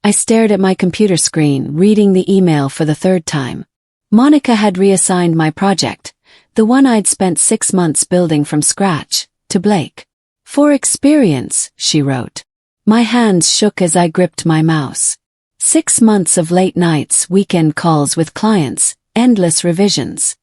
I stared at my computer screen, reading the email for the third time. Monica had reassigned my project, the one I'd spent 6 months building from scratch, to Blake. For experience, she wrote. My hands shook as I gripped my mouse. 6 months of late nights, weekend calls with clients, endless revisions.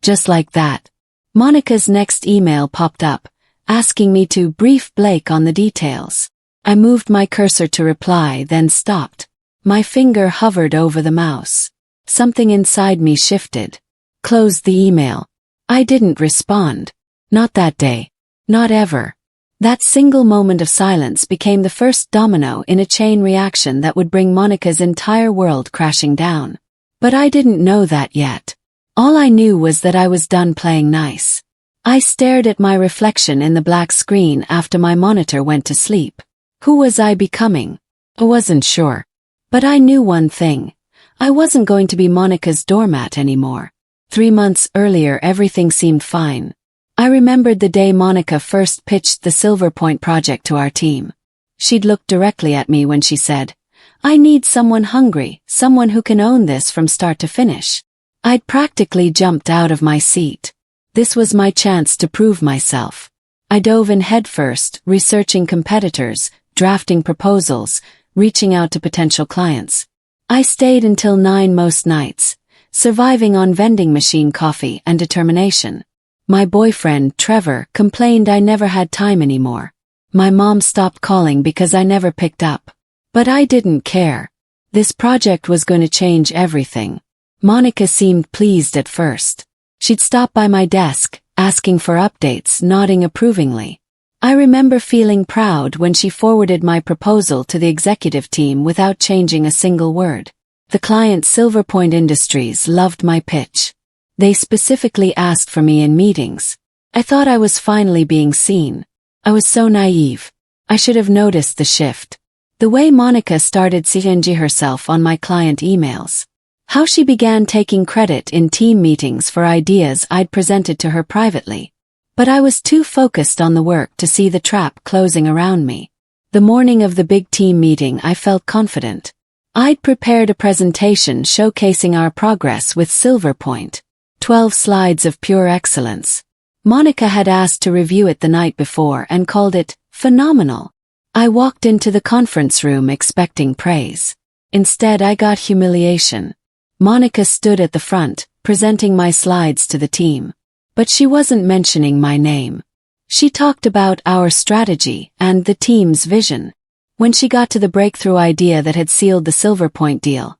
Just like that. Monica's next email popped up, asking me to brief Blake on the details. I moved my cursor to reply, then stopped. My finger hovered over the mouse. Something inside me shifted. Closed the email. I didn't respond. Not that day. Not ever. That single moment of silence became the first domino in a chain reaction that would bring Monica's entire world crashing down. But I didn't know that yet. All I knew was that I was done playing nice. I stared at my reflection in the black screen after my monitor went to sleep. Who was I becoming? I wasn't sure. But I knew one thing. I wasn't going to be Monica's doormat anymore. 3 months earlier everything seemed fine. I remembered the day Monica first pitched the Silver Point project to our team. She'd looked directly at me when she said, "I need someone hungry, someone who can own this from start to finish." I'd practically jumped out of my seat. This was my chance to prove myself. I dove in headfirst, researching competitors, drafting proposals, reaching out to potential clients. I stayed until 9 most nights, surviving on vending machine coffee and determination. My boyfriend, Trevor, complained I never had time anymore. My mom stopped calling because I never picked up. But I didn't care. This project was going to change everything. Monica seemed pleased at first. She'd stop by my desk, asking for updates, nodding approvingly. I remember feeling proud when she forwarded my proposal to the executive team without changing a single word. The client Silver Point Industries loved my pitch. They specifically asked for me in meetings. I thought I was finally being seen. I was so naive. I should have noticed the shift. The way Monica started seeing herself on my client emails. How she began taking credit in team meetings for ideas I'd presented to her privately. But I was too focused on the work to see the trap closing around me. The morning of the big team meeting I felt confident. I'd prepared a presentation showcasing our progress with Silver Point. 12 slides of pure excellence. Monica had asked to review it the night before and called it phenomenal. I walked into the conference room expecting praise. Instead I got humiliation. Monica stood at the front, presenting my slides to the team. But she wasn't mentioning my name. She talked about our strategy and the team's vision. When she got to the breakthrough idea that had sealed the Silver Point deal.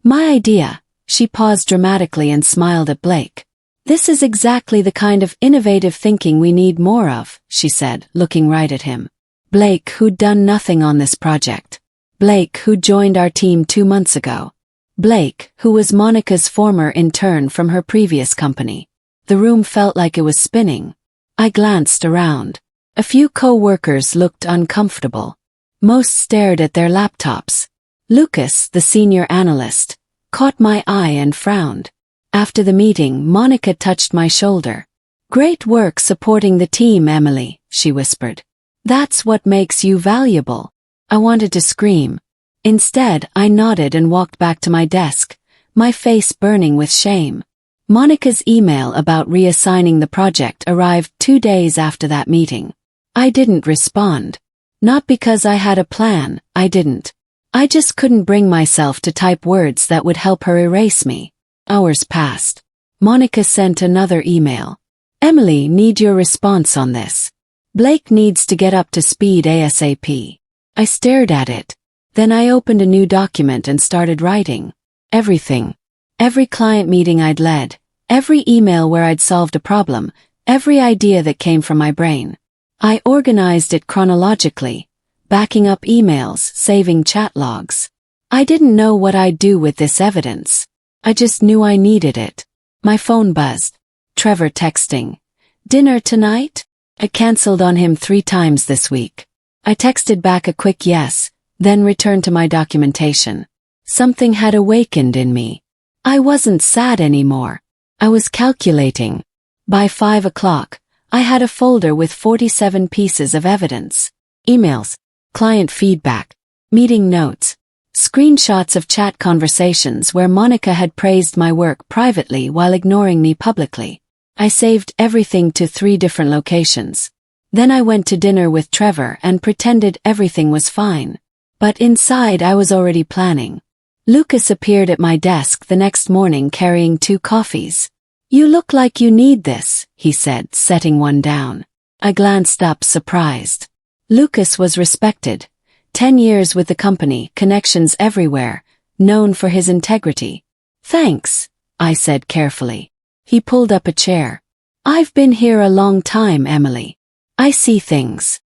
My idea, she paused dramatically and smiled at Blake. "This is exactly the kind of innovative thinking we need more of," she said, looking right at him. Blake, who'd done nothing on this project. Blake, who joined our team 2 months ago. Blake, who was Monica's former intern from her previous company. The room felt like it was spinning. I glanced around. A few co-workers looked uncomfortable. Most stared at their laptops. Lucas, the senior analyst, caught my eye and frowned. After the meeting, Monica touched my shoulder. "Great work supporting the team, Emily," she whispered. "That's what makes you valuable." I wanted to scream. Instead, I nodded and walked back to my desk, my face burning with shame. Monica's email about reassigning the project arrived 2 days after that meeting. I didn't respond. Not because I had a plan, I didn't. I just couldn't bring myself to type words that would help her erase me. Hours passed. Monica sent another email. "Emily, need your response on this. Blake needs to get up to speed ASAP." I stared at it. Then I opened a new document and started writing. Everything. Every client meeting I'd led, every email where I'd solved a problem, every idea that came from my brain. I organized it chronologically, backing up emails, saving chat logs. I didn't know what I'd do with this evidence. I just knew I needed it. My phone buzzed. Trevor texting. "Dinner tonight?" I canceled on him 3 times this week. I texted back a quick yes, then returned to my documentation. Something had awakened in me. I wasn't sad anymore. I was calculating. By 5 o'clock, I had a folder with 47 pieces of evidence. Emails, client feedback, meeting notes, Screenshots of chat conversations where Monica had praised my work privately while ignoring me publicly. I saved everything to 3 different locations. Then I went to dinner with Trevor and pretended everything was fine. But inside I was already planning. Lucas appeared at my desk the next morning carrying 2 coffees. "You look like you need this," he said, setting one down. I glanced up, surprised. Lucas was respected. 10 years with the company, connections everywhere, known for his integrity. "Thanks," I said carefully. He pulled up a chair. "I've been here a long time, Emily. I see things."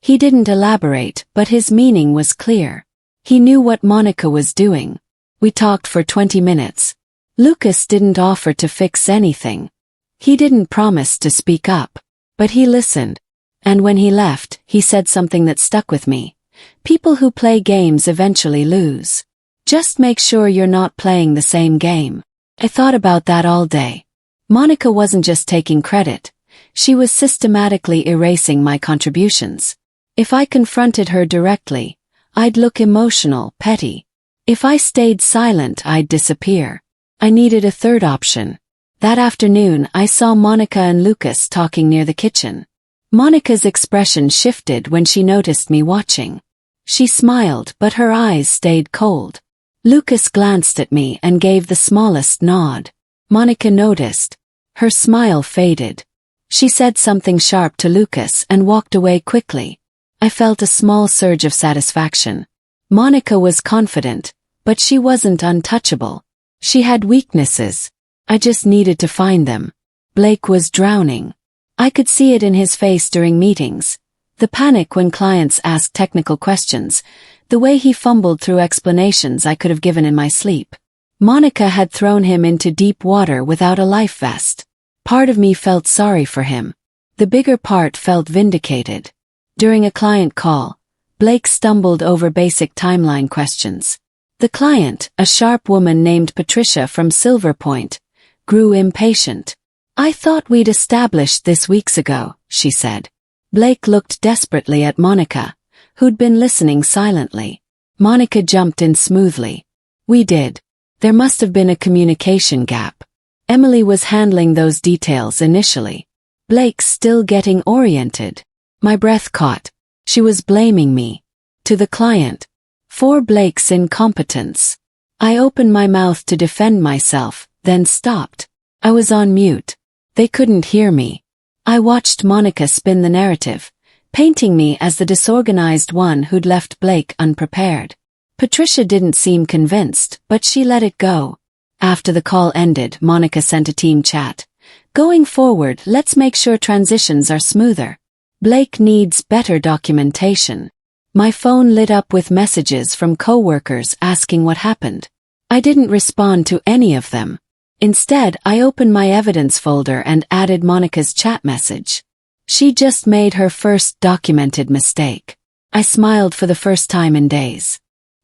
He didn't elaborate, but his meaning was clear. He knew what Monica was doing. We talked for 20 minutes. Lucas didn't offer to fix anything. He didn't promise to speak up. But he listened. And when he left, he said something that stuck with me. "People who play games eventually lose. Just make sure you're not playing the same game." I thought about that all day. Monica wasn't just taking credit. She was systematically erasing my contributions. If I confronted her directly, I'd look emotional, petty. If I stayed silent, I'd disappear. I needed a third option. That afternoon, I saw Monica and Lucas talking near the kitchen. Monica's expression shifted when she noticed me watching. She smiled, but her eyes stayed cold. Lucas glanced at me and gave the smallest nod. Monica noticed. Her smile faded. She said something sharp to Lucas and walked away quickly. I felt a small surge of satisfaction. Monica was confident, but she wasn't untouchable. She had weaknesses. I just needed to find them. Blake was drowning. I could see it in his face during meetings. The panic when clients asked technical questions. The way he fumbled through explanations I could have given in my sleep. Monica had thrown him into deep water without a life vest. Part of me felt sorry for him. The bigger part felt vindicated. During a client call, Blake stumbled over basic timeline questions. The client, a sharp woman named Patricia from Silver Point, grew impatient. "I thought we'd established this weeks ago," she said. Blake looked desperately at Monica, who'd been listening silently. Monica jumped in smoothly. "We did. There must have been a communication gap. Emily was handling those details initially. Blake's still getting oriented." My breath caught. She was blaming me. To the client. For Blake's incompetence. I opened my mouth to defend myself, then stopped. I was on mute. They couldn't hear me. I watched Monica spin the narrative, painting me as the disorganized one who'd left Blake unprepared. Patricia didn't seem convinced, but she let it go. After the call ended, Monica sent a team chat. "Going forward, let's make sure transitions are smoother. Blake needs better documentation." My phone lit up with messages from coworkers asking what happened. I didn't respond to any of them. Instead, I opened my evidence folder and added Monica's chat message. She just made her first documented mistake. I smiled for the first time in days.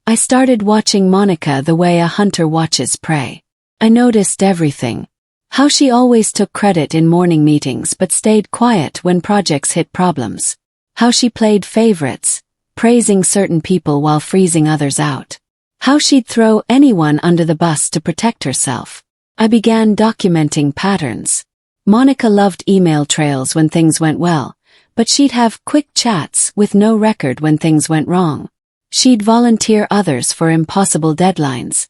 I started watching Monica the way a hunter watches prey. I noticed everything. How she always took credit in morning meetings but stayed quiet when projects hit problems. How she played favorites, praising certain people while freezing others out. How she'd throw anyone under the bus to protect herself. I began documenting patterns. Monica loved email trails when things went well, but she'd have quick chats with no record when things went wrong. She'd volunteer others for impossible deadlines,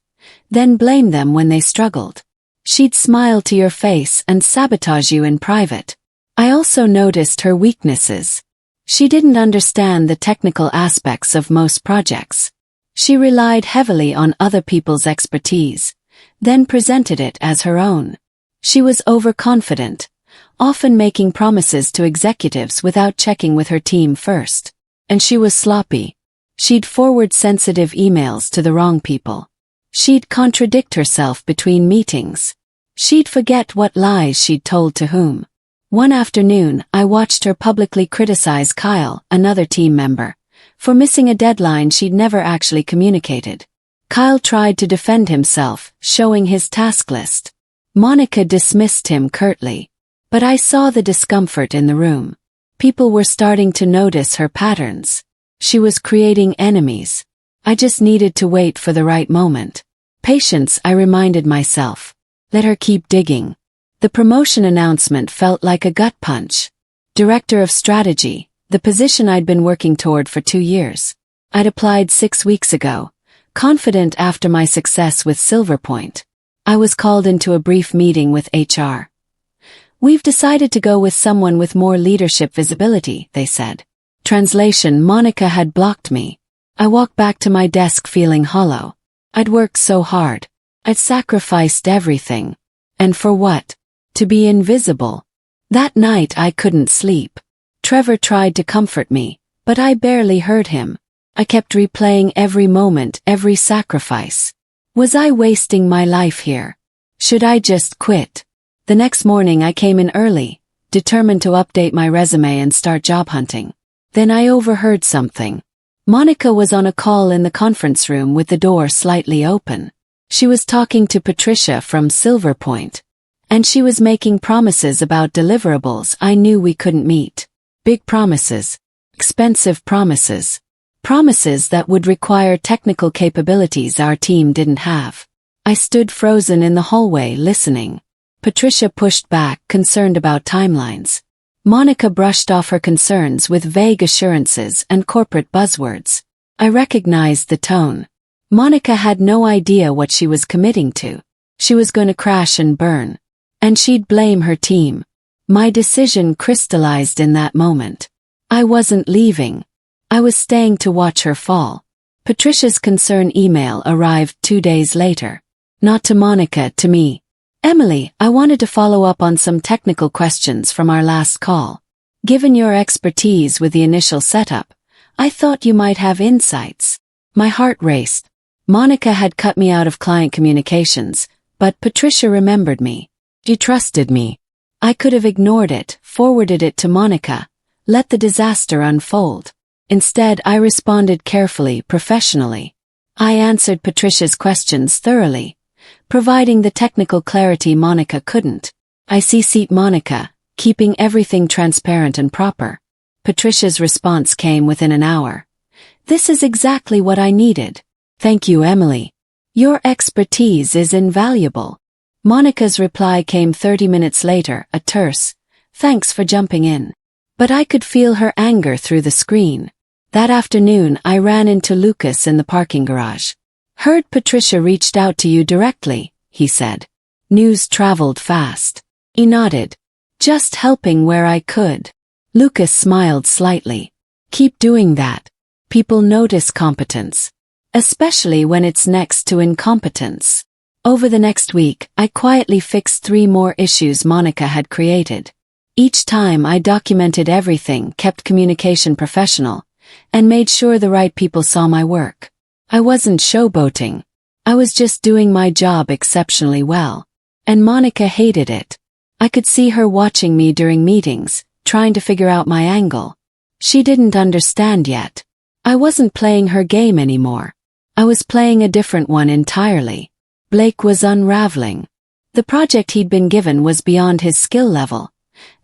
then blame them when they struggled. She'd smile to your face and sabotage you in private. I also noticed her weaknesses. She didn't understand the technical aspects of most projects. She relied heavily on other people's expertise, then presented it as her own. She was overconfident, often making promises to executives without checking with her team first. And she was sloppy. She'd forward sensitive emails to the wrong people. She'd contradict herself between meetings. She'd forget what lies she'd told to whom. One afternoon, I watched her publicly criticize Kyle, another team member, for missing a deadline she'd never actually communicated. Kyle tried to defend himself, showing his task list. Monica dismissed him curtly. But I saw the discomfort in the room. People were starting to notice her patterns. She was creating enemies. I just needed to wait for the right moment. Patience, I reminded myself. Let her keep digging. The promotion announcement felt like a gut punch. Director of Strategy, the position I'd been working toward for 2 years. I'd applied 6 weeks ago, confident after my success with Silverpoint. I was called into a brief meeting with HR. We've decided to go with someone with more leadership visibility, they said. Translation: Monica had blocked me. I walked back to my desk feeling hollow. I'd worked so hard. I'd sacrificed everything. And for what? To be invisible. That night I couldn't sleep. Trevor tried to comfort me, but I barely heard him. I kept replaying every moment, every sacrifice. Was I wasting my life here? Should I just quit? The next morning I came in early, determined to update my resume and start job hunting. Then I overheard something. Monica was on a call in the conference room with the door slightly open. She was talking to Patricia from Silverpoint. And she was making promises about deliverables I knew we couldn't meet. Big promises. Expensive promises. Promises that would require technical capabilities our team didn't have. I stood frozen in the hallway listening. Patricia pushed back, concerned about timelines. Monica brushed off her concerns with vague assurances and corporate buzzwords. I recognized the tone. Monica had no idea what she was committing to. She was going to crash and burn. And she'd blame her team. My decision crystallized in that moment. I wasn't leaving. I was staying to watch her fall. Patricia's concern email arrived 2 days later. Not to Monica, to me. Emily, I wanted to follow up on some technical questions from our last call. Given your expertise with the initial setup, I thought you might have insights. My heart raced. Monica had cut me out of client communications, but Patricia remembered me. She trusted me. I could have ignored it, forwarded it to Monica, let the disaster unfold. Instead, I responded carefully, professionally. I answered Patricia's questions thoroughly, providing the technical clarity Monica couldn't. I CC'd Monica, keeping everything transparent and proper. Patricia's response came within an hour. This is exactly what I needed. Thank you, Emily. Your expertise is invaluable. Monica's reply came 30 minutes later, a terse, thanks for jumping in. But I could feel her anger through the screen. That afternoon I ran into Lucas in the parking garage. Heard Patricia reached out to you directly, he said. News traveled fast. He nodded. Just helping where I could. Lucas smiled slightly. Keep doing that. People notice competence. Especially when it's next to incompetence. Over the next week, I quietly fixed 3 more issues Monica had created. Each time I documented everything, kept communication professional, and made sure the right people saw my work. I wasn't showboating. I was just doing my job exceptionally well. And Monica hated it. I could see her watching me during meetings, trying to figure out my angle. She didn't understand yet. I wasn't playing her game anymore. I was playing a different one entirely. Blake was unraveling. The project he'd been given was beyond his skill level,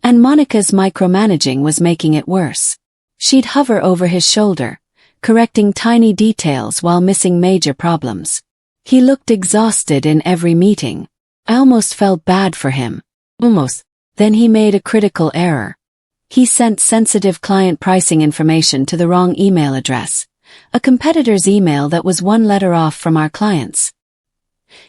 and Monica's micromanaging was making it worse. She'd hover over his shoulder, correcting tiny details while missing major problems. He looked exhausted in every meeting. I almost felt bad for him. Almost. Then he made a critical error. He sent sensitive client pricing information to the wrong email address, a competitor's email that was 1 letter off from our clients.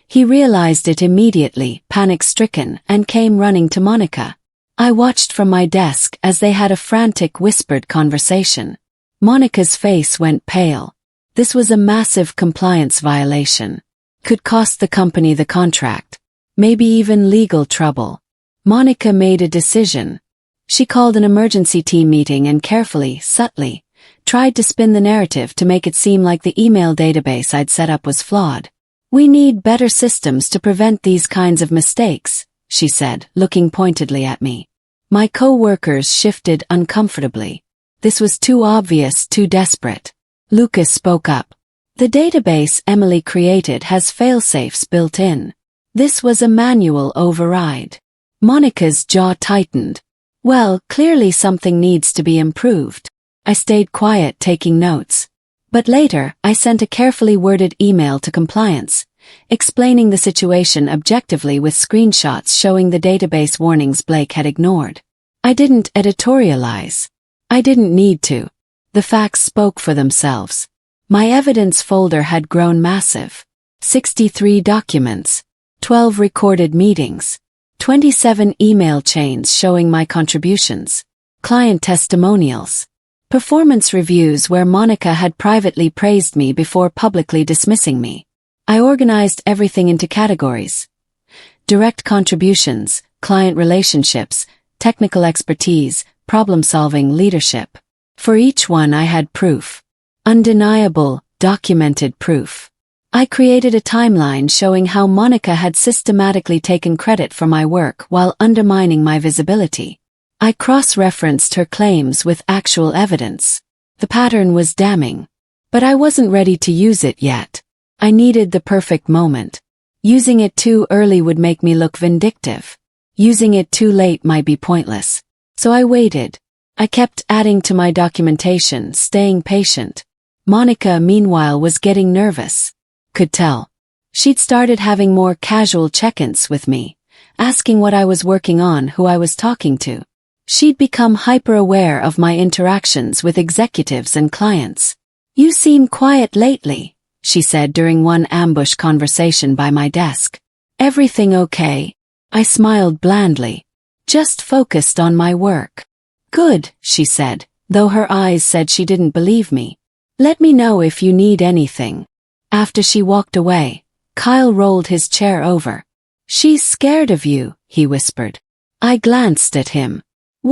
He realized it immediately, panic-stricken, and came running to Monica. I watched from my desk as they had a frantic, whispered conversation. Monica's face went pale. This was a massive compliance violation. Could cost the company the contract. Maybe even legal trouble. Monica made a decision. She called an emergency team meeting and carefully, subtly, tried to spin the narrative to make it seem like the email database I'd set up was flawed. We need better systems to prevent these kinds of mistakes, she said, looking pointedly at me. My co-workers shifted uncomfortably. This was too obvious, too desperate. Lucas spoke up. The database Emily created has fail-safes built in. This was a manual override. Monica's jaw tightened. Well, clearly something needs to be improved. I stayed quiet, taking notes. But later, I sent a carefully worded email to compliance, explaining the situation objectively with screenshots showing the database warnings Blake had ignored. I didn't editorialize. I didn't need to. The facts spoke for themselves. My evidence folder had grown massive. 63 documents, 12 recorded meetings, 27 email chains showing my contributions, client testimonials, performance reviews where Monica had privately praised me before publicly dismissing me. I organized everything into categories: direct contributions, client relationships, technical expertise, problem-solving, leadership. For each one I had proof. Undeniable, documented proof. I created a timeline showing how Monica had systematically taken credit for my work while undermining my visibility. I cross-referenced her claims with actual evidence. The pattern was damning. But I wasn't ready to use it yet. I needed the perfect moment. Using it too early would make me look vindictive. Using it too late might be pointless. So I waited. I kept adding to my documentation, staying patient. Monica, meanwhile, was getting nervous. Could tell. She'd started having more casual check-ins with me, asking what I was working on, who I was talking to. She'd become hyper-aware of my interactions with executives and clients. "You seem quiet lately," she said during one ambush conversation by my desk. "Everything okay?" I smiled blandly. "Just focused on my work." "Good," she said, though her eyes said she didn't believe me. "Let me know if you need anything." After she walked away, Kyle rolled his chair over. "She's scared of you," he whispered. I glanced at him.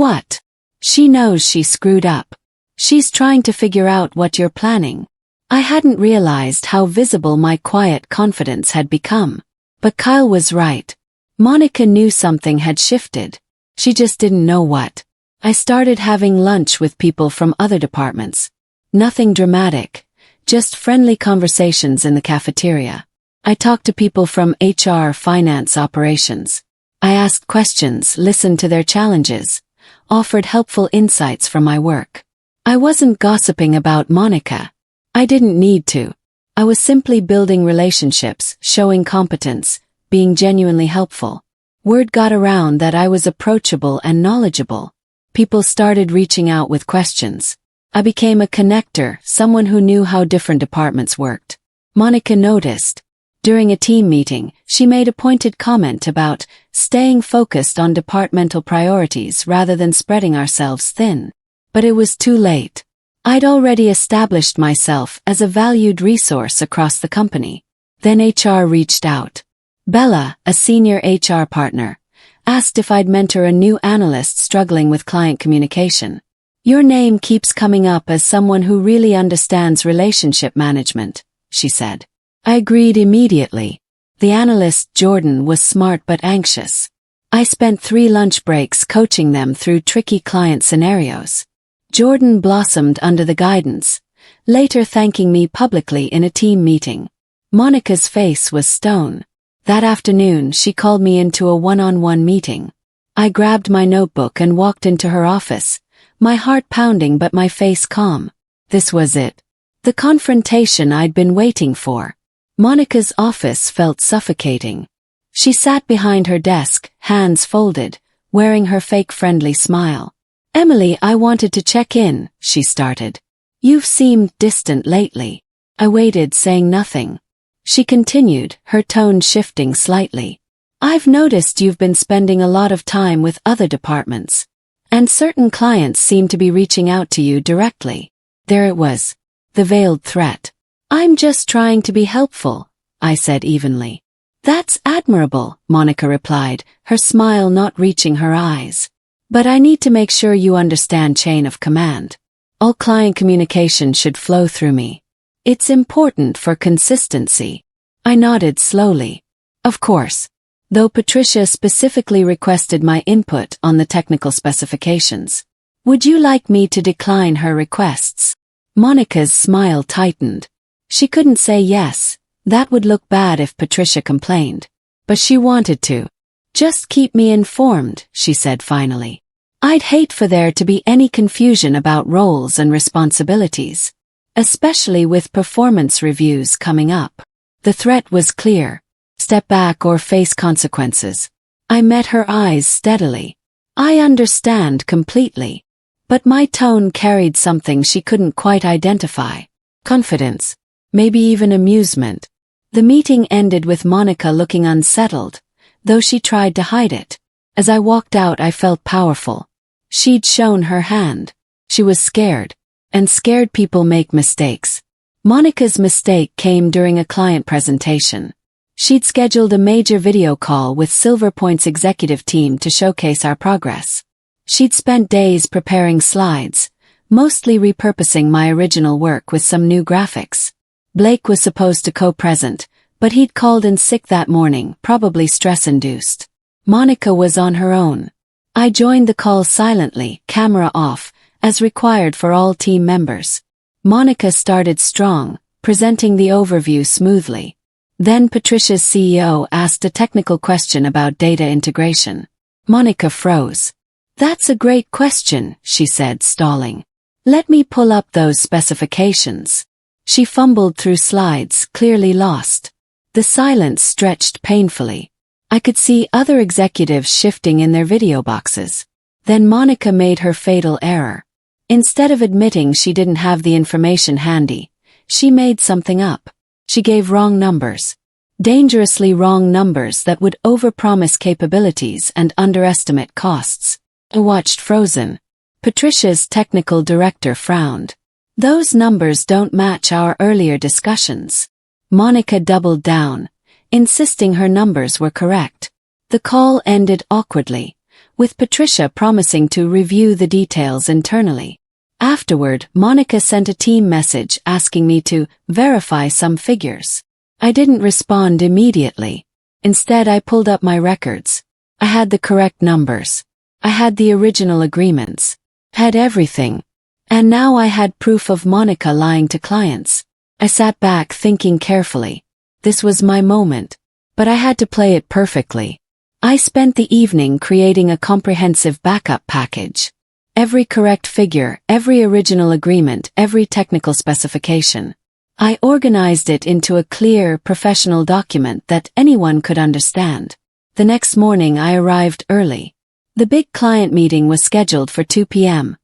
"What?" "She knows she screwed up. She's trying to figure out what you're planning." I hadn't realized how visible my quiet confidence had become. But Kyle was right. Monica knew something had shifted. She just didn't know what. I started having lunch with people from other departments. Nothing dramatic, just friendly conversations in the cafeteria. I talked to people from HR, finance, operations. I asked questions, listened to their challenges, offered helpful insights from my work. I wasn't gossiping about Monica. I didn't need to. I was simply building relationships, showing competence, being genuinely helpful. Word got around that I was approachable and knowledgeable. People started reaching out with questions. I became a connector, someone who knew how different departments worked. Monica noticed. During a team meeting, she made a pointed comment about staying focused on departmental priorities rather than spreading ourselves thin. But it was too late. I'd already established myself as a valued resource across the company. Then HR reached out. Bella, a senior HR partner, asked if I'd mentor a new analyst struggling with client communication. "Your name keeps coming up as someone who really understands relationship management," she said. I agreed immediately. The analyst, Jordan, was smart but anxious. I spent 3 lunch breaks coaching them through tricky client scenarios. Jordan blossomed under the guidance, later thanking me publicly in a team meeting. Monica's face was stone. That afternoon, she called me into a one-on-one meeting. I grabbed my notebook and walked into her office, my heart pounding but my face calm. This was it. The confrontation I'd been waiting for. Monica's office felt suffocating. She sat behind her desk, hands folded, wearing her fake friendly smile. "Emily, I wanted to check in," she started. "You've seemed distant lately." I waited, saying nothing. She continued, her tone shifting slightly. "I've noticed you've been spending a lot of time with other departments. And certain clients seem to be reaching out to you directly." There it was. The veiled threat. "I'm just trying to be helpful," I said evenly. "That's admirable," Monica replied, her smile not reaching her eyes. "But I need to make sure you understand chain of command. All client communication should flow through me. It's important for consistency." I nodded slowly. "Of course." Though Patricia specifically requested my input on the technical specifications. "Would you like me to decline her requests?" Monica's smile tightened. She couldn't say yes. That would look bad if Patricia complained. But she wanted to. "Just keep me informed," she said finally. "I'd hate for there to be any confusion about roles and responsibilities." especially with performance reviews coming up. The threat was clear. Step back or face consequences. I met her eyes steadily. I understand completely. But my tone carried something she couldn't quite identify. Confidence. Maybe even amusement. The meeting ended with Monica looking unsettled, though she tried to hide it. As I walked out, I felt powerful. She'd shown her hand. She was scared. And scared people make mistakes. Monica's mistake came during a client presentation. She'd scheduled a major video call with Silver Point's executive team to showcase our progress. She'd spent days preparing slides, mostly repurposing my original work with some new graphics. Blake was supposed to co-present, but he'd called in sick that morning, probably stress-induced. Monica was on her own. I joined the call silently, camera off, as required for all team members. Monica started strong, presenting the overview smoothly. Then Patricia's CEO asked a technical question about data integration. Monica froze. "That's a great question," she said, stalling. "Let me pull up those specifications." She fumbled through slides, clearly lost. The silence stretched painfully. I could see other executives shifting in their video boxes. Then Monica made her fatal error. Instead of admitting she didn't have the information handy, she made something up. She gave wrong numbers. Dangerously wrong numbers that would overpromise capabilities and underestimate costs. I watched frozen. Patricia's technical director frowned. "Those numbers don't match our earlier discussions." Monica doubled down, insisting her numbers were correct. The call ended awkwardly, with Patricia promising to review the details internally. Afterward, Monica sent a team message asking me to verify some figures. I didn't respond immediately. Instead, I pulled up my records. I had the correct numbers. I had the original agreements. Had everything. And now I had proof of Monica lying to clients. I sat back thinking carefully. This was my moment. But I had to play it perfectly. I spent the evening creating a comprehensive backup package. Every correct figure, every original agreement, every technical specification. I organized it into a clear, professional document that anyone could understand. The next morning I arrived early. The big client meeting was scheduled for 2 p.m.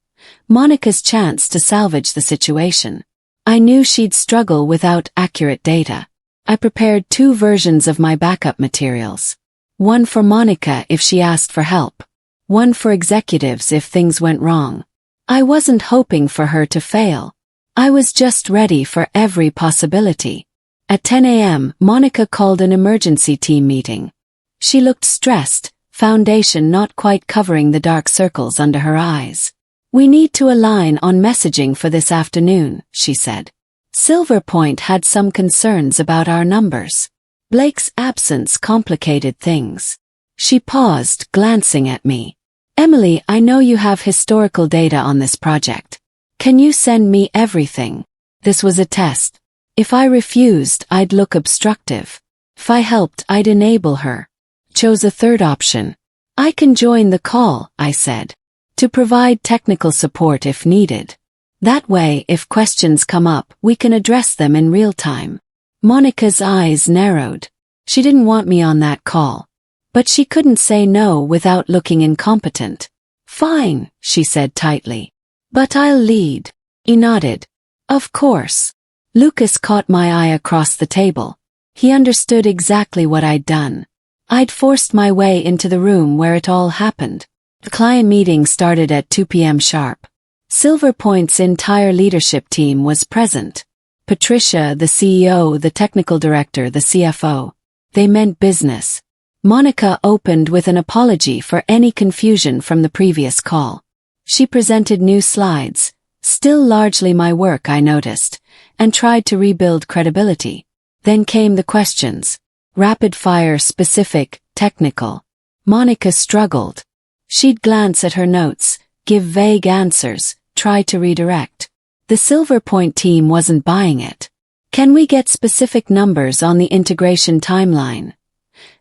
Monica's chance to salvage the situation. I knew she'd struggle without accurate data. I prepared 2 versions of my backup materials. One for Monica if she asked for help. One for executives if things went wrong. I wasn't hoping for her to fail. I was just ready for every possibility. At 10 a.m., Monica called an emergency team meeting. She looked stressed, foundation not quite covering the dark circles under her eyes. "We need to align on messaging for this afternoon," she said. Silver Point had some concerns about our numbers. Blake's absence complicated things. She paused, glancing at me. "Emily, I know you have historical data on this project. Can you send me everything?" This was a test. If I refused, I'd look obstructive. If I helped, I'd enable her. Chose a third option. "I can join the call," I said, "to provide technical support if needed. That way, if questions come up, we can address them in real time." Monica's eyes narrowed. She didn't want me on that call. But she couldn't say no without looking incompetent. "Fine," she said tightly. "But I'll lead." He nodded. "Of course." Lucas caught my eye across the table. He understood exactly what I'd done. I'd forced my way into the room where it all happened. The client meeting started at 2 p.m. sharp. Silver Point's entire leadership team was present. Patricia, the CEO, the technical director, the CFO. They meant business. Monica opened with an apology for any confusion from the previous call. She presented new slides, still largely my work I noticed, and tried to rebuild credibility. Then came the questions. Rapid fire, specific, technical. Monica struggled. She'd glance at her notes, give vague answers, try to redirect. The Silver Point team wasn't buying it. "Can we get specific numbers on the integration timeline?"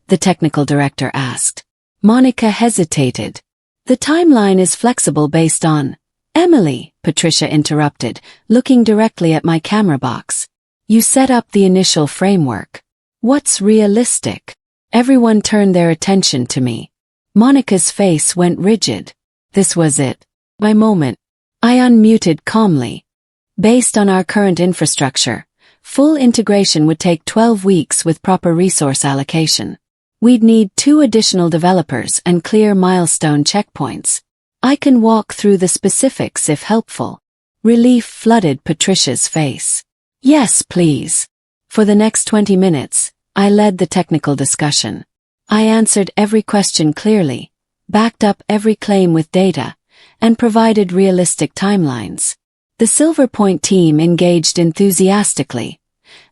the technical director asked. Monica hesitated. "The timeline is flexible based on Emily, Patricia interrupted, looking directly at my camera box. You set up the initial framework. What's realistic? Everyone turned their attention to me. Monica's face went rigid. This was it. My moment. I unmuted calmly. Based on our current infrastructure, full integration would take 12 weeks with proper resource allocation. We'd need 2 additional developers and clear milestone checkpoints. I can walk through the specifics if helpful. Relief flooded Patricia's face. Yes, please. For the next 20 minutes, I led the technical discussion. I answered every question clearly, backed up every claim with data, and provided realistic timelines. The Silver Point team engaged enthusiastically,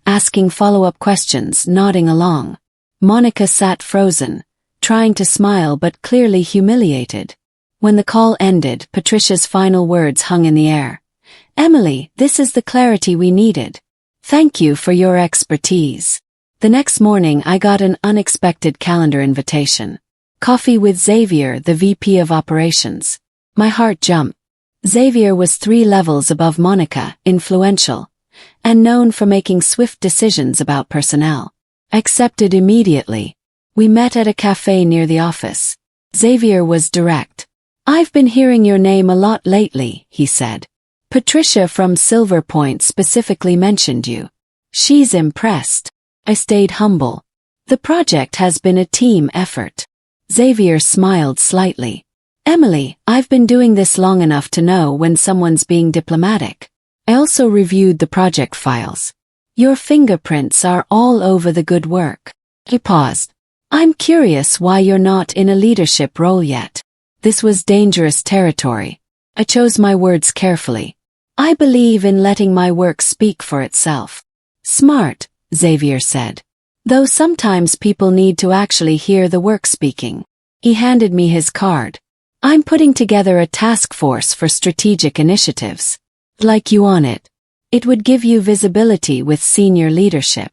asking follow-up questions, nodding along. Monica sat frozen, trying to smile but clearly humiliated. When the call ended, Patricia's final words hung in the air. Emily, this is the clarity we needed. Thank you for your expertise. The next morning I got an unexpected calendar invitation. Coffee with Xavier, the VP of Operations. My heart jumped. Xavier was 3 levels above Monica, influential, and known for making swift decisions about personnel. I accepted immediately. We met at a cafe near the office. Xavier was direct. I've been hearing your name a lot lately, he said. Patricia from Silver Point specifically mentioned you. She's impressed. I stayed humble. The project has been a team effort. Xavier smiled slightly. Emily, I've been doing this long enough to know when someone's being diplomatic. I also reviewed the project files. Your fingerprints are all over the good work. He paused. I'm curious why you're not in a leadership role yet. This was dangerous territory. I chose my words carefully. I believe in letting my work speak for itself. Smart, Xavier said. Though sometimes people need to actually hear the work speaking. He handed me his card. I'm putting together a task force for strategic initiatives. Like you on it. It would give you visibility with senior leadership.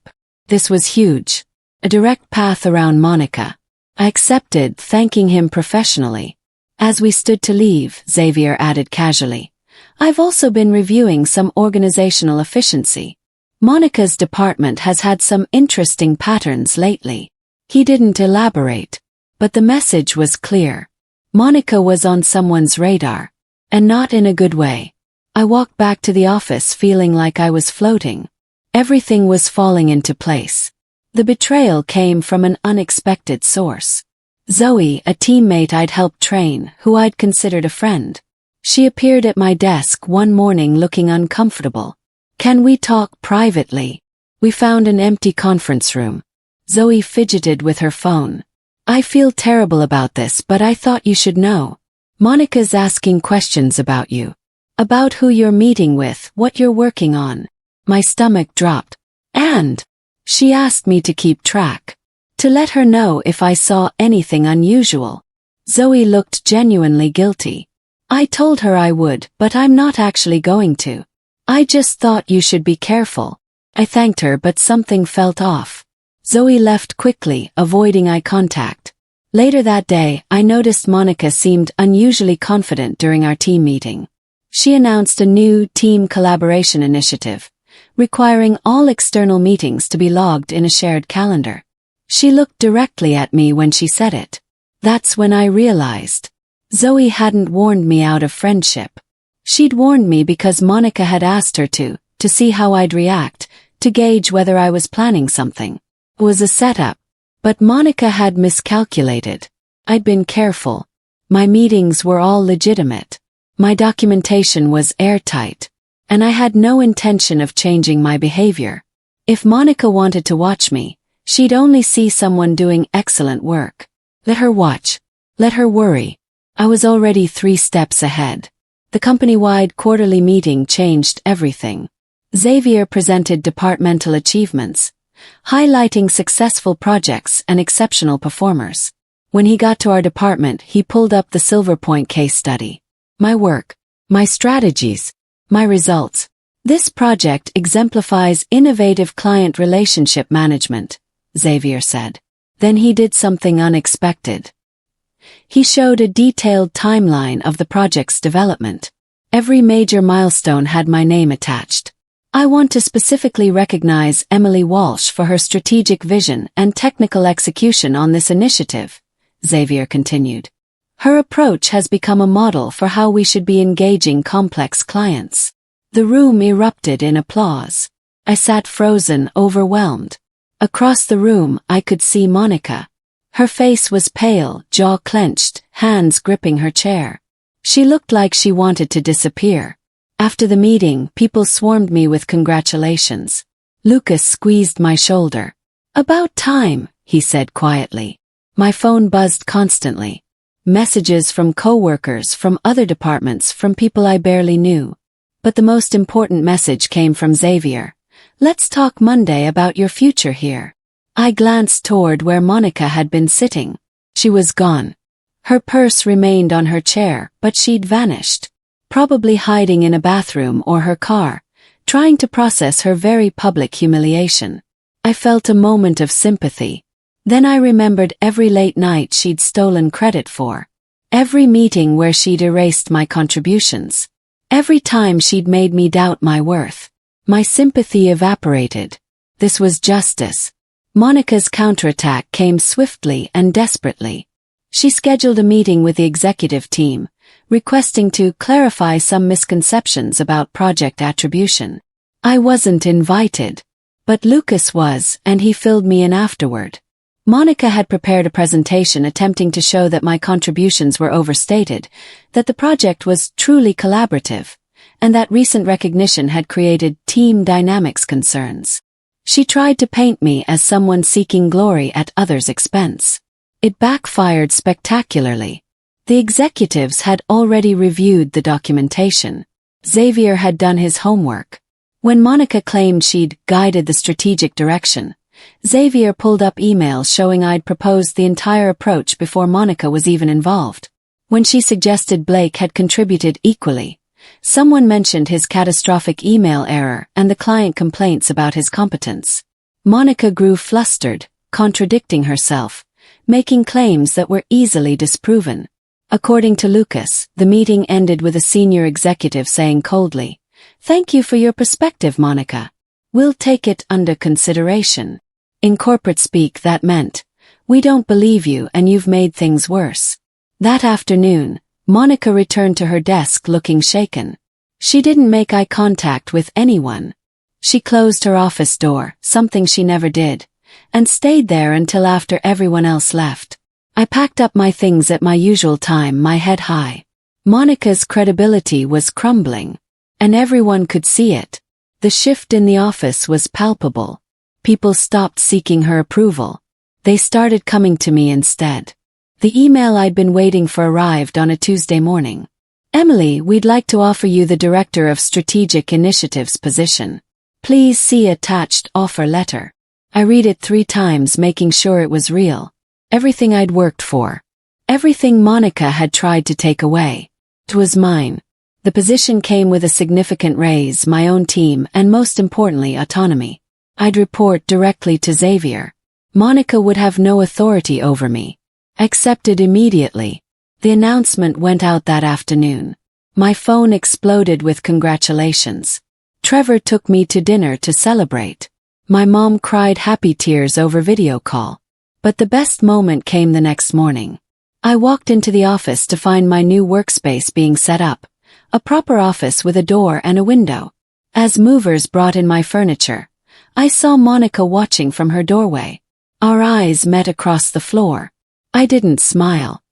This was huge. A direct path around Monica. I accepted, thanking him professionally. As we stood to leave, Xavier added casually. I've also been reviewing some organizational efficiency. Monica's department has had some interesting patterns lately. He didn't elaborate, but the message was clear. Monica was on someone's radar, and not in a good way. I walked back to the office feeling like I was floating. Everything was falling into place. The betrayal came from an unexpected source. Zoe, a teammate I'd helped train, who I'd considered a friend. She appeared at my desk one morning looking uncomfortable. Can we talk privately? We found an empty conference room. Zoe fidgeted with her phone. I feel terrible about this, but I thought you should know. Monica's asking questions about you. About who you're meeting with, what you're working on. My stomach dropped. And she asked me to keep track. To let her know if I saw anything unusual. Zoe looked genuinely guilty. I told her I would, but I'm not actually going to. I just thought you should be careful. I thanked her, but something felt off. Zoe left quickly, avoiding eye contact. Later that day, I noticed Monica seemed unusually confident during our team meeting. She announced a new team collaboration initiative, requiring all external meetings to be logged in a shared calendar. She looked directly at me when she said it. That's when I realized. Zoe hadn't warned me out of friendship. She'd warned me because Monica had asked her to see how I'd react, to gauge whether I was planning something. It was a setup. But Monica had miscalculated. I'd been careful. My meetings were all legitimate. My documentation was airtight. And I had no intention of changing my behavior. If Monica wanted to watch me, she'd only see someone doing excellent work. Let her watch. Let her worry. I was already 3 steps ahead. The company-wide quarterly meeting changed everything. Xavier presented departmental achievements, highlighting successful projects and exceptional performers. When he got to our department, he pulled up the Silver Point case study. My work, my strategies, my results. This project exemplifies innovative client relationship management, Xavier said. Then he did something unexpected. He showed a detailed timeline of the project's development. Every major milestone had my name attached. I want to specifically recognize Emily Walsh for her strategic vision and technical execution on this initiative, Xavier continued. Her approach has become a model for how we should be engaging complex clients. The room erupted in applause. I sat frozen, overwhelmed. Across the room, I could see Monica. Her face was pale, jaw clenched, hands gripping her chair. She looked like she wanted to disappear. After the meeting, people swarmed me with congratulations. Lucas squeezed my shoulder. "About time," he said quietly. My phone buzzed constantly. Messages from coworkers, from other departments, from people I barely knew. But the most important message came from Xavier. "Let's talk Monday about your future here." I glanced toward where Monica had been sitting. She was gone. Her purse remained on her chair, but she'd vanished. Probably hiding in a bathroom or her car, trying to process her very public humiliation. I felt a moment of sympathy. Then I remembered every late night she'd stolen credit for. Every meeting where she'd erased my contributions. Every time she'd made me doubt my worth. My sympathy evaporated. This was justice. Monica's counterattack came swiftly and desperately. She scheduled a meeting with the executive team, requesting to clarify some misconceptions about project attribution. I wasn't invited. But Lucas was, and he filled me in afterward. Monica had prepared a presentation attempting to show that my contributions were overstated, that the project was truly collaborative, and that recent recognition had created team dynamics concerns. She tried to paint me as someone seeking glory at others' expense. It backfired spectacularly. The executives had already reviewed the documentation. Xavier had done his homework. When Monica claimed she'd guided the strategic direction, Xavier pulled up emails showing I'd proposed the entire approach before Monica was even involved. When she suggested Blake had contributed equally, someone mentioned his catastrophic email error and the client complaints about his competence. Monica grew flustered, contradicting herself, making claims that were easily disproven. According to Lucas, the meeting ended with a senior executive saying coldly, "Thank you for your perspective, Monica. We'll take it under consideration." In corporate speak that meant, "We don't believe you and you've made things worse." That afternoon, Monica returned to her desk looking shaken. She didn't make eye contact with anyone. She closed her office door, something she never did, and stayed there until after everyone else left. I packed up my things at my usual time, my head high. Monica's credibility was crumbling, and everyone could see it. The shift in the office was palpable. People stopped seeking her approval. They started coming to me instead. The email I'd been waiting for arrived on a Tuesday morning. "Emily, we'd like to offer you the Director of Strategic Initiatives position. Please see attached offer letter." I read it 3 times, making sure it was real. Everything I'd worked for. Everything Monica had tried to take away. It was mine. The position came with a significant raise, my own team, and most importantly, autonomy. I'd report directly to Xavier. Monica would have no authority over me. I accepted immediately. The announcement went out that afternoon. My phone exploded with congratulations. Trevor took me to dinner to celebrate. My mom cried happy tears over video call. But the best moment came the next morning. I walked into the office to find my new workspace being set up. A proper office with a door and a window. As movers brought in my furniture, I saw Monica watching from her doorway. Our eyes met across the floor. I didn't smile.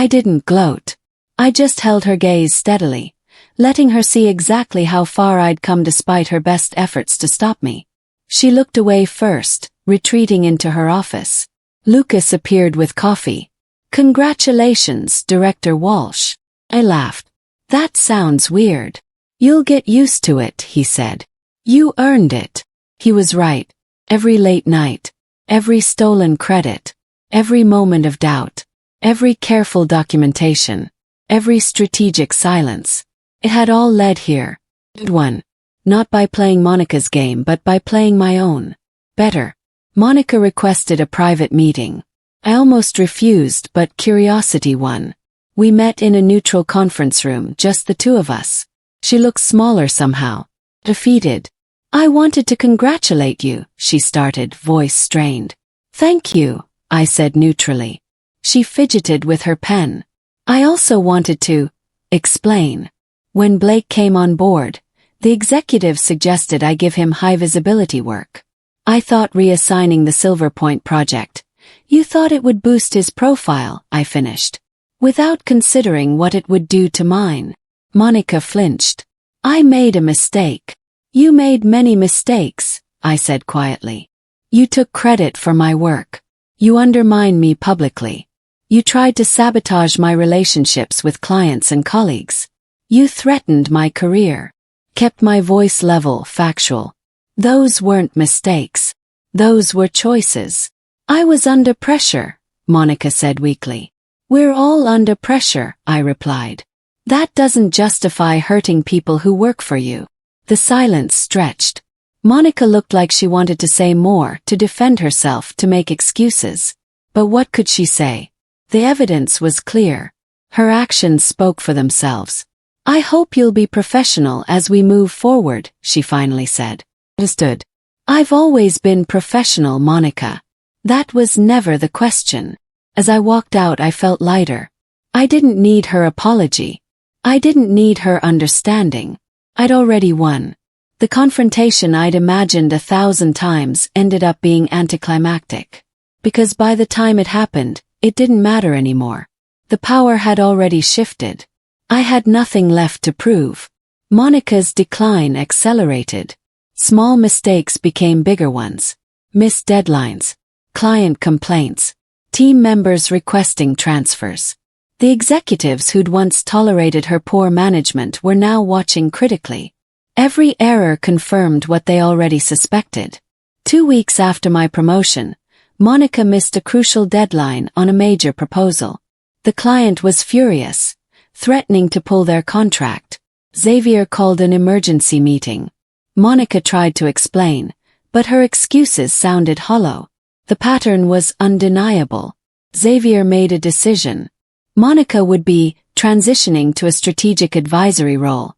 I didn't gloat. I just held her gaze steadily, letting her see exactly how far I'd come despite her best efforts to stop me. She looked away first, retreating into her office. Lucas appeared with coffee. "Congratulations, Director Walsh." I laughed. "That sounds weird." "You'll get used to it," he said. "You earned it." He was right. Every late night, every stolen credit, every moment of doubt, every careful documentation, every strategic silence, it had all led here. I'd won. Not by playing Monica's game but by playing my own. Better. Monica requested a private meeting. I almost refused, but curiosity won. We met in a neutral conference room, just the 2 of us. She looked smaller somehow. Defeated. I wanted to congratulate you, she started, voice strained. Thank you, I said neutrally. She fidgeted with her pen. I also wanted to explain. When Blake came on board, the executive suggested I give him high-visibility work. I thought reassigning the Silver Point project. You thought it would boost his profile, I finished. Without considering what it would do to mine. Monica flinched. I made a mistake. You made many mistakes, I said quietly. You took credit for my work. You undermined me publicly. You tried to sabotage my relationships with clients and colleagues. You threatened my career. Kept my voice level, factual. Those weren't mistakes. Those were choices. I was under pressure, Monica said weakly. We're all under pressure, I replied. That doesn't justify hurting people who work for you. The silence stretched. Monica looked like she wanted to say more, to defend herself, to make excuses. But what could she say? The evidence was clear. Her actions spoke for themselves. I hope you'll be professional as we move forward, she finally said. Understood. I've always been professional, Monica. That was never the question. As I walked out, I felt lighter. I didn't need her apology. I didn't need her understanding. I'd already won. The confrontation I'd imagined 1,000 times ended up being anticlimactic. Because by the time it happened, it didn't matter anymore. The power had already shifted. I had nothing left to prove. Monica's decline accelerated. Small mistakes became bigger ones. Missed deadlines. Client complaints. Team members requesting transfers. The executives who'd once tolerated her poor management were now watching critically. Every error confirmed what they already suspected. 2 weeks after my promotion, Monica missed a crucial deadline on a major proposal. The client was furious, threatening to pull their contract. Xavier called an emergency meeting. Monica tried to explain, but her excuses sounded hollow. The pattern was undeniable. Xavier made a decision. Monica would be transitioning to a strategic advisory role,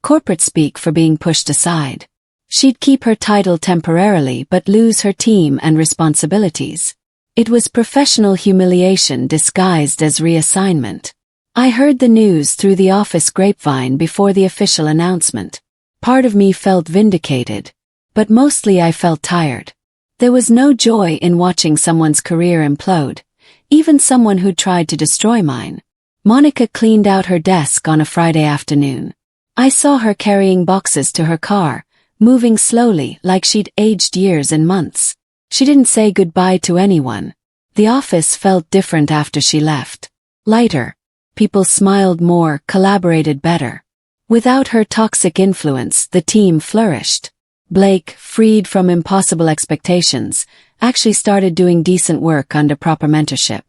corporate speak for being pushed aside. She'd keep her title temporarily but lose her team and responsibilities. It was professional humiliation disguised as reassignment. I heard the news through the office grapevine before the official announcement. Part of me felt vindicated, but mostly I felt tired. There was no joy in watching someone's career implode, even someone who'd tried to destroy mine. Monica cleaned out her desk on a Friday afternoon. I saw her carrying boxes to her car, moving slowly like she'd aged years and months. She didn't say goodbye to anyone. The office felt different after she left. Lighter. People smiled more, collaborated better. Without her toxic influence, the team flourished. Blake, freed from impossible expectations, actually started doing decent work under proper mentorship.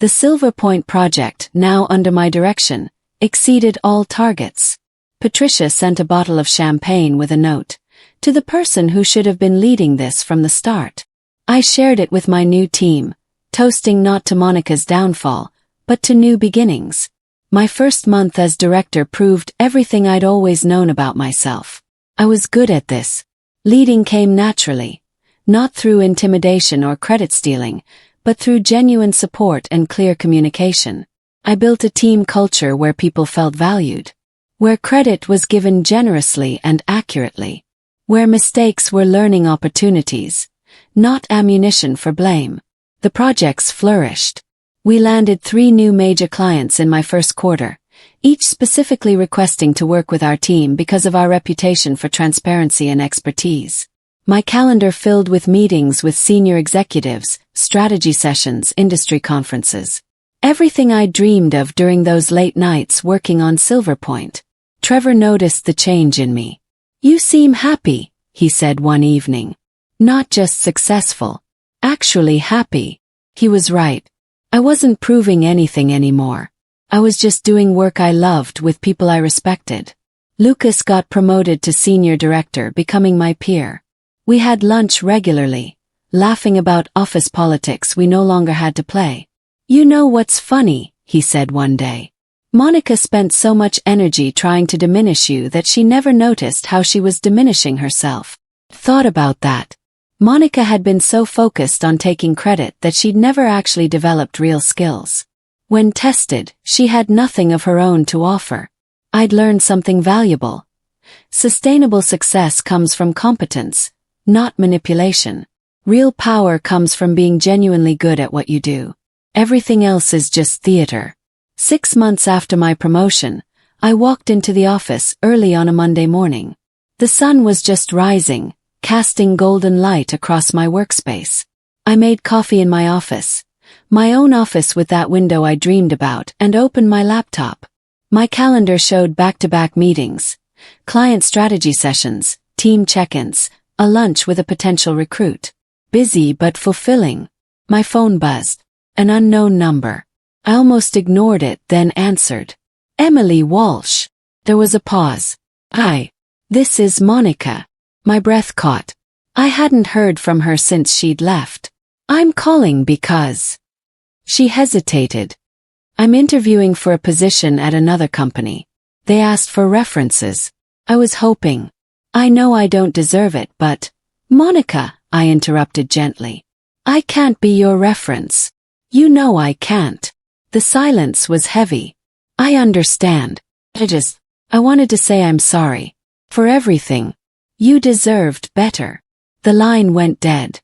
The Silver Point project, now under my direction, exceeded all targets. Patricia sent a bottle of champagne with a note. To the person who should have been leading this from the start. I shared it with my new team, toasting not to Monica's downfall, but to new beginnings. My first month as director proved everything I'd always known about myself. I was good at this. Leading came naturally, not through intimidation or credit stealing, but through genuine support and clear communication. I built a team culture where people felt valued, where credit was given generously and accurately, where mistakes were learning opportunities, not ammunition for blame. The projects flourished. We landed 3 new major clients in my first quarter, each specifically requesting to work with our team because of our reputation for transparency and expertise. My calendar filled with meetings with senior executives, strategy sessions, industry conferences. Everything I dreamed of during those late nights working on Silver Point. Trevor noticed the change in me. You seem happy, he said one evening. Not just successful. Actually happy. He was right. I wasn't proving anything anymore. I was just doing work I loved with people I respected. Lucas got promoted to senior director, becoming my peer. We had lunch regularly, laughing about office politics we no longer had to play. You know what's funny, he said one day. Monica spent so much energy trying to diminish you that she never noticed how she was diminishing herself. Thought about that. Monica had been so focused on taking credit that she'd never actually developed real skills. When tested, she had nothing of her own to offer. I'd learned something valuable. Sustainable success comes from competence, not manipulation. Real power comes from being genuinely good at what you do. Everything else is just theater. 6 months after my promotion, I walked into the office early on a Monday morning. The sun was just rising, casting golden light across my workspace. I made coffee in my office, my own office with that window I dreamed about, and opened my laptop. My calendar showed back-to-back meetings, client strategy sessions, team check-ins, a lunch with a potential recruit. Busy but fulfilling. My phone buzzed. An unknown number. I almost ignored it, then answered. Emily Walsh. There was a pause. Hi. This is Monica. My breath caught. I hadn't heard from her since she'd left. I'm calling because... She hesitated. I'm interviewing for a position at another company. They asked for references. I was hoping. I know I don't deserve it, but... Monica, I interrupted gently. I can't be your reference. You know I can't. The silence was heavy. I understand. I wanted to say I'm sorry. For everything. You deserved better. The line went dead.